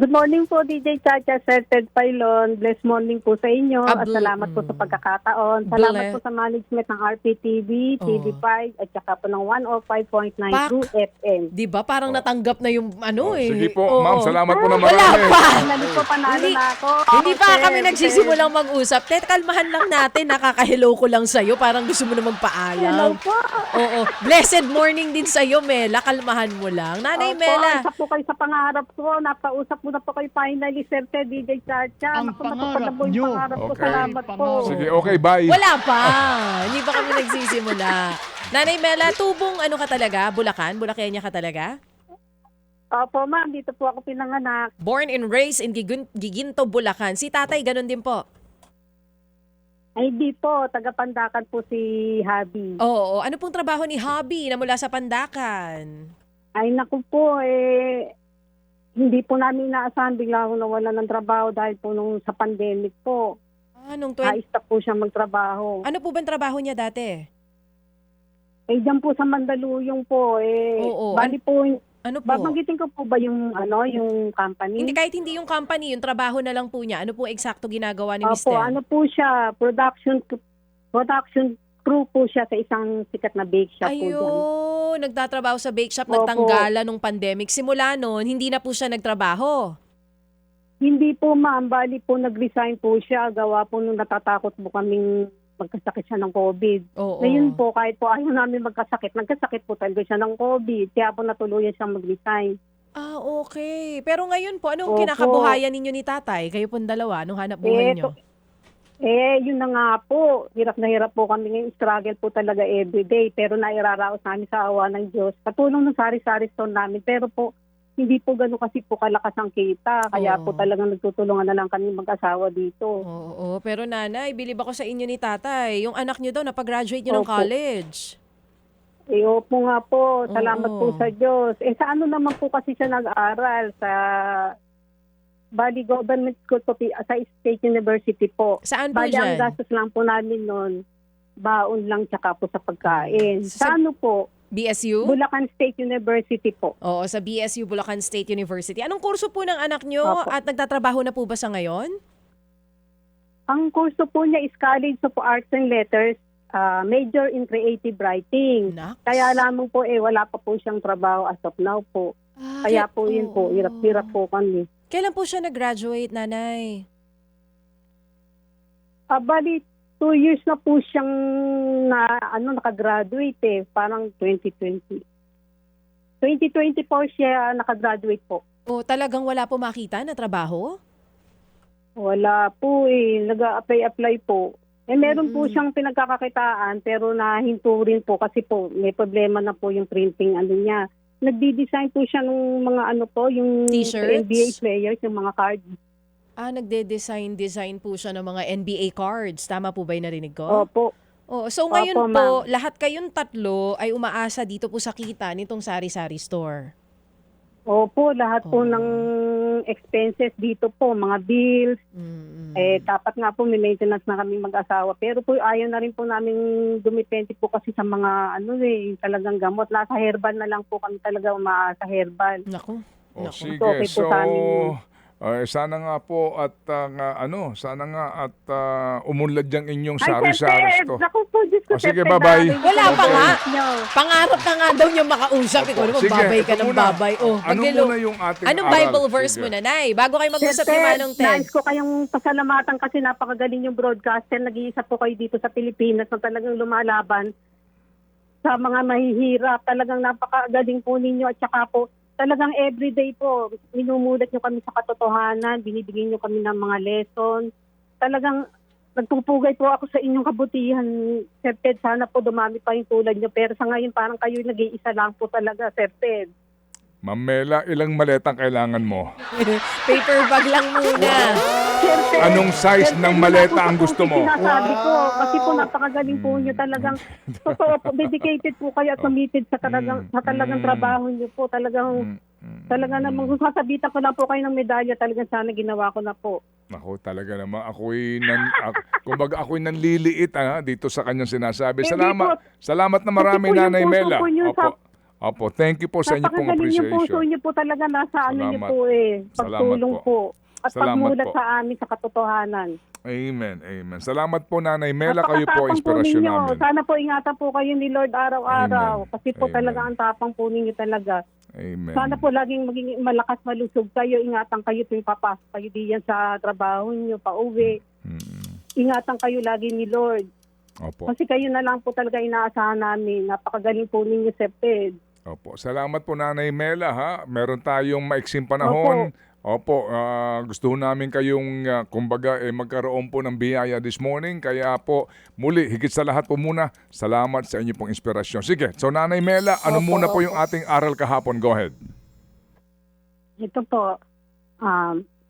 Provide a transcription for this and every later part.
Good morning po, DJ Chacha, Sir Ted Pailon. Blessed morning po sa inyo at salamat po sa pagkakataon. Salamat po sa management ng RPTV, TV5 at saka po ng 105.9 True FM. Di ba? Parang natanggap na yung Sige po, ma'am. Salamat po na marami. Wala pa. Panalo na ako. Hindi pa kami nagsisimulang mag-usap. Ted, kalmahan lang natin. Nakaka-hello ko lang sa'yo. Parang gusto mo na magpaalam. Hello po. Oo. Blessed morning din sa'yo, Mela. Kalmahan mo lang. Nanay Opo, Mela. isa po kayo sa pangarap ko. Napausap mo na po kayo finally, Sir Ted, DJ Chacha. Ang Naku, pangarap natupad na po yung nyo. pangarap ko. Okay. Salamat po. Sige, okay, bye. Wala pa. Hindi pa kami nagsisimula. Nanay Mela, tubong ano ka talaga? Bulacan? Bulacania ka talaga? Opo, ma'am. Dito po ako pinanganak. Born and raised in Giginto, Bulacan. Si tatay, ganun din po. Ay, di po. Taga-Pandakan po si Habi. Oo. Ano pong trabaho ni Hobby na mula sa Pandakan? Ay, naku po, hindi po namin inaasahan, bigla ako nawala ng trabaho dahil po nung sa pandemic po. Nung Na-stop po siya magtrabaho. Ano po ba trabaho niya dati? Diyan po sa Mandaluyong po, Oo. bali po, Ano po? babanggitin ko po ba yung, yung company? Hindi, kahit hindi yung company, yung trabaho na lang po niya. Ano po eksakto ginagawa ni Opo, Mr.? ano po siya, production crew po siya sa isang sikat na bake shop po dyan. Ayun, nagtatrabaho sa bake shop, Opo. nagtanggala nung pandemic. Simula noon, hindi na po siya nagtrabaho. Hindi po ma'am, bali po nag-resign po siya, gawa po nung natatakot po kaming magkasakit siya ng COVID. Oo. Ngayon po, kahit po ayaw namin nagkasakit po talaga siya ng COVID. Kaya po natuluyan siyang mag-resign. Okay. Pero ngayon po, anong Opo. kinakabuhayan ninyo ni tatay? Kayo pong dalawa, anong hanap buhay niyo? Yun na nga po. Hirap na hirap po kami ngayon. Struggle po talaga everyday. Pero nairaraos namin sa awa ng Diyos. Katulong ng sari-sari store namin. Pero po, hindi po gano'n kasi po kalakas ang kita. Kaya po talagang nagtutulungan na lang kami mag-asawa dito. Oo. Pero nanay, bilib ako sa inyo ni tatay. Yung anak niyo daw, napag-graduate niyo ng Opo. college. Opo nga po. Salamat Oo. po sa Diyos. Sa ano naman po kasi siya nag-aral? Sa Bali Government School po, sa State University po. Saan po Bali, ang dyan? gastos lang po namin noon, baon lang tsaka po sa pagkain. Sa- Sa ano po? BSU? Bulacan State University po. Oo, sa BSU, Bulacan State University. Anong kurso po ng anak nyo Opo. at nagtatrabaho na po ba sa ngayon? Ang kurso po niya is College of Arts and Letters, major in creative writing. Naks. Kaya lamang po wala pa po siyang trabaho as of now po. Kaya po yun po, hirap-hirap po kami. Kailan po siya nag-graduate, nanay? Bali, 2 years na po siyang nakagraduate parang 2020. 2024 siya nakagraduate po. O talagang wala po makita na trabaho? Wala po nag-apply po. Meron po siyang pinagkakakitaan pero nahinto rin po kasi po may problema na po yung printing niya. Nagdi-design po siya ng mga yung T-shirts? NBA players, yung mga cards. Nagde-design po siya ng mga NBA cards. Tama po ba yung narinig ko? Opo. So ngayon Opo, po, ma'am. lahat kayong tatlo ay umaasa dito po sa kita nitong sari-sari store. Opo, lahat po ng expenses dito po, mga bills. Dapat nga po may maintenance na kami mag-asawa. Pero po ayaw na rin po namin dumipente po kasi sa mga talagang gamot. Nasa herbal na lang po kami talaga umaasa herbal. Naku. Sige, Okay po so sa amin. sana nga po at sana nga at umunlad yung inyong Ay, sari-sari Sir, to. naku po, Diyos ko, Sige, Sir, bye-bye. dahil Wala pa sa nga. nyo. Pangarap ka nga daw niya makausap. Ikaw naman, Sige, babay ka ito ng muna. babay. Ano maglilo. muna yung ating Anong aral? Bible verse Sige. mo na, Nay? Bago kayo mag-usap Sir ni Manong Ted. nais ko kayong pasalamatan kasi napakagaling yung broadcaster. Nag-iisa po kayo dito sa Pilipinas na talagang lumalaban sa mga mahihirap. Talagang napakagaling po ninyo at saka po talagang everyday po, minumulat nyo kami sa katotohanan, binibigyan nyo kami ng mga lesson. Talagang nagpupugay po ako sa inyong kabutihan, Sir Ted. Sana po dumami pa yung tulad nyo. Pero sa ngayon, parang kayo nag-iisa lang po talaga, Sir Ted. Ma'am Mela, ilang maletang kailangan mo? Paper bag lang muna. Sir Ted, Anong size Sir ng Ted, maleta wala po ang sa gusto mo? Sinasabi ko, kasi po napakagaling po nyo talagang, totoo po, dedicated po kayo at committed sa talagang trabaho nyo po. Talagang namang kung sasabitan ko lang po kayo ng medalya, talagang sana ginawa ko na po. Ako talaga naman, kumbaga ako'y nanliliit dito sa kanyang sinasabi. Hindi Salamat na Kasi marami, po yung Nanay puso Mela. po nyo Opo. Opo, thank you po sa inyo pong Napakagaling yung puso appreciation. niyo po talaga, nasa ano niyo Salamat. po eh. Salamat Pagtulong po. po. At Salamat pagmulat po. sa amin sa katotohanan. Amen, amen. Salamat po, Nanay Mela. Kayo po Napakatapang inspirasyon ninyo. namin. Sana po ingatan po kayo ni Lord araw-araw. Amen. Kasi po Amen. talaga ang tapang po ninyo talaga. Amen. Sana po laging maging malakas malusog kayo. Ingatan kayo tuwing papasok kayo diyan sa trabaho niyo, pauwi. Ingatan kayo lagi ni Lord. Opo. Kasi kayo na lang po talaga inaasahan namin. Napakagaling po ninyo, Sir Ted. Opo. Salamat po, Nanay Mela, ha. Meron tayong maiksing panahon. Opo, gusto namin kayong kumbaga magkaroon po ng biyaya this morning. Kaya po muli, higit sa lahat po muna, salamat sa inyo pong inspirasyon. Sige, so Nanay Mela, ano Opo, muna po opo. yung ating aral kahapon? Go ahead. Ito po,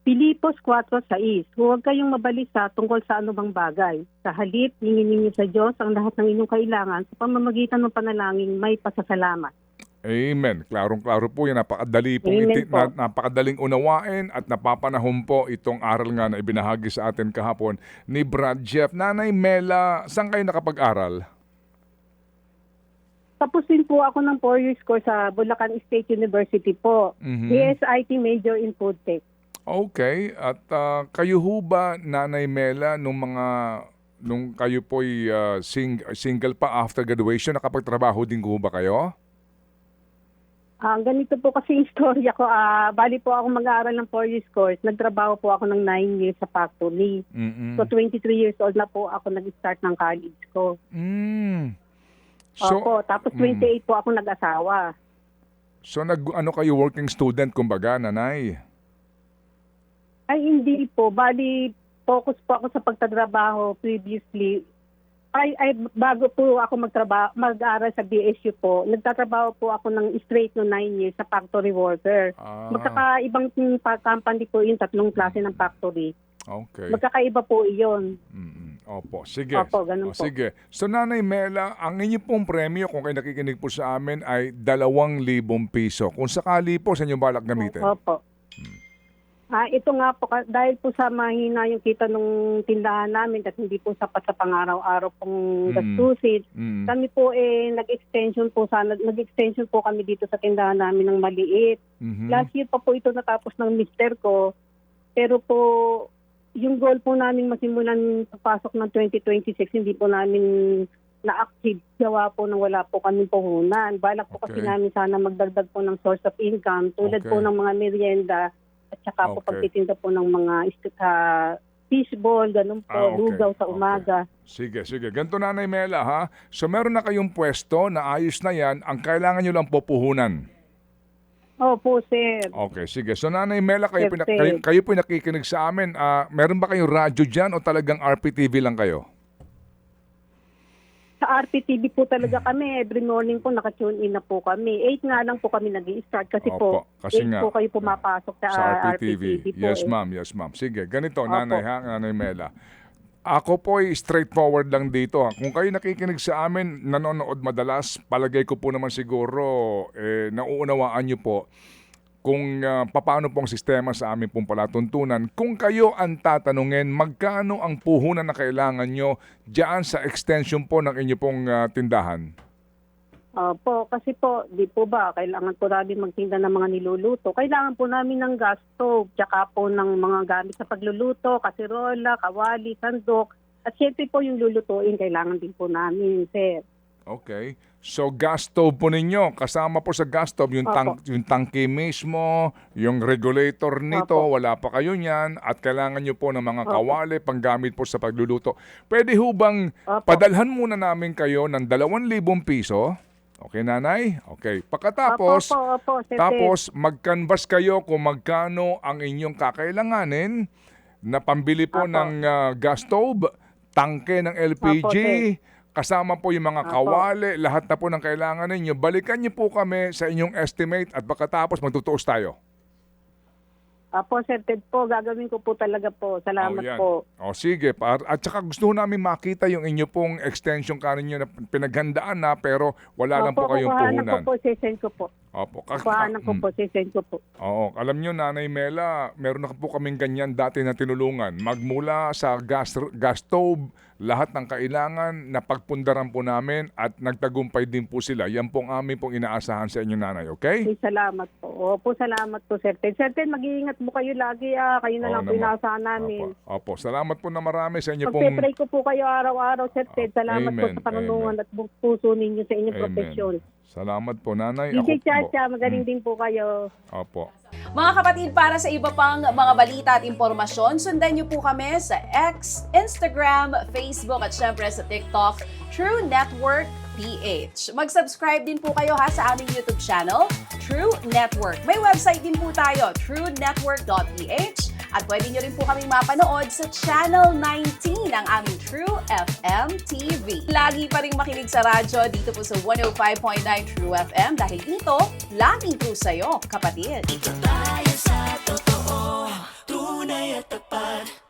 Pilipos 4:6. Huwag kayong mabalisa tungkol sa anumang bagay. Sa halip, hingin ninyo sa Diyos ang lahat ng inyong kailangan sa pamamagitan ng panalangin may pasasalamat. Amen. Klarong-klaro po yan. Napakadali pong Amen po. napakadaling unawain at napapanahon po itong aral nga na ibinahagi sa atin kahapon ni Brad Jeff. Nanay Mela, saan kayo nakapag-aral? Tapos din po ako ng 4 years course sa Bulacan State University po. Mhm. ESIT major in food tech. Okay. At kayo ho ba, Nanay Mela, nung kayo po'y single pa after graduation, nakapagtrabaho din ho ba kayo? Ganito po kasi yung storya ko. Bali po ako mag-aaral ng 4 years course. Nagtrabaho po ako ng 9 years sa factory. Mm-mm. So 23 years old na po ako nag-start ng college ko. Mm. Opo, tapos 28 po ako nag-asawa. So ano kayo, working student kumbaga, Nanay? Ay hindi po. Bali, focus po ako sa pagtatrabaho previously. Ay bago po ako mag-aaral sa BSU po, nagtatrabaho po ako ng straight no 9 years sa factory worker. Magkakaibang company po yung tatlong klase ng factory. Okay. Magkakaiba po iyon. Opo, sige. Opo, ganun po. Sige. So Nanay Mela, ang inyo pong premyo kung kayo nakikinig po sa amin ay 2,000 piso. Kung sakali po sa inyo balak gamitin. Opo. Ito nga po, dahil po sa mahina yung kita nung tindahan namin at hindi po sapat sa pang-araw-araw pong gastusin, kami po nag-extension po kami dito sa tindahan namin ng maliit. Last year pa po ito natapos ng mister ko, pero po yung goal po namin masimulan pagpasok ng 2026, hindi po namin na-active. Gawa po nang wala po kaming puhunan. Balak po kasi Okay. namin sana magdagdag po ng source of income tulad Okay. po ng mga merienda at saka po Okay. pagtitinda po ng mga fishball, ganun po, Okay. lugaw sa Okay. umaga. Sige. Ganito Nanay Mela ha. So meron na kayong pwesto na ayos na yan. Ang kailangan nyo lang po puhunan. Opo, sir. Okay, sige. So Nanay Mela, kayo Yes, kayo po nakikinig sa amin. Meron ba kayong radyo dyan o talagang RPTV lang kayo? Sa RPTV po talaga kami. Every morning po nakatune in na po kami. 8 nga lang po kami nag-i-start kasi Opo, po kasi 8 nga, po kayo pumapasok sa, Sa RPTV. RPTV po. Yes, ma'am. Yes, ma'am. Sige, ganito, Opo. Nanay Mela. Ako po ay straightforward lang dito. Kung kayo nakikinig sa amin, nanonood madalas, palagay ko po naman siguro, nauunawaan nyo po kung paano pong sistema sa amin pong palatuntunan. Kung kayo ang tatanungin, magkano ang puhunan na kailangan nyo dyan sa extension po ng inyo pong tindahan? Opo, kasi po, di po ba, kailangan po namin magtinda ng mga niluluto. Kailangan po namin ng gas stove, tsaka po ng mga gamit sa pagluluto, kasirola, kawali, sandok. At syempre po yung lulutuin, kailangan din po namin, sir. Okay. So gas stove po ninyo, kasama po sa gas stove yung, Opo. yung tangke mismo, yung regulator nito, Opo. wala pa kayo niyan, at kailangan nyo po ng mga Opo. kawali panggamit po sa pagluluto. Pwede ho bang Opo. padalhan muna namin kayo ng 2,000 piso? Okay, Nanay? Okay. Pagkatapos, Opo, sir. tapos mag-canvas kayo kung magkano ang inyong kakailanganin na pambili po Opo. ng gas stove, tangke ng LPG, Opo, kasama po yung mga Opo. kawali, lahat na po ng kailangan ninyo. Balikan niyo po kami sa inyong estimate at pagkatapos magtutuos tayo. Opo, sir Ted po, gagawin ko po talaga po. Salamat yan. po. O sige, at saka gusto ho namin makita yung inyo pong extension card ninyo na pinaghandaan na pero wala lang po kayong kukuhanan puhunan. ko po, sisend ko po. Opo. Paanan ko po, sisend ko po. Oo, alam nyo, Nanay Mela, meron na po kaming ganyan dati na tinulungan. Magmula sa gas stove, lahat ng kailangan, napagpundaran po namin at nagtagumpay din po sila. Yan pong amin pong inaasahan sa inyo, Nanay, okay? Okay, salamat po. Opo, salamat po, Sir Ted. Sir Ted, mag-iingat po kayo lagi. Kayo na Oo lang po naman. inaasahan namin. Opo, salamat po na marami sa inyo pong... Pagpe-pray ko po kayo araw-araw, Sir Ted. Salamat po Amen, sa panunungan at puso ninyo sa inyong Amen. profesyon. Salamat po, Nanay. DJ Ako po. Chacha, magaling din po kayo. Opo. Mga kapatid, para sa iba pang mga balita at impormasyon, sundan niyo po kami sa X, Instagram, Facebook at syempre sa TikTok, True Network PH. Mag-subscribe din po kayo sa aming YouTube channel, True Network. May website din po tayo, truenetwork.ph, at pwede niyo rin po kaming mapanood sa Channel 19 ng aming True FM TV. Lagi pa rin makinig sa radyo dito po sa 105.9 True FM dahil dito, laging true sa'yo, kapatid. Dito tayo sa totoo, tunay at tapat.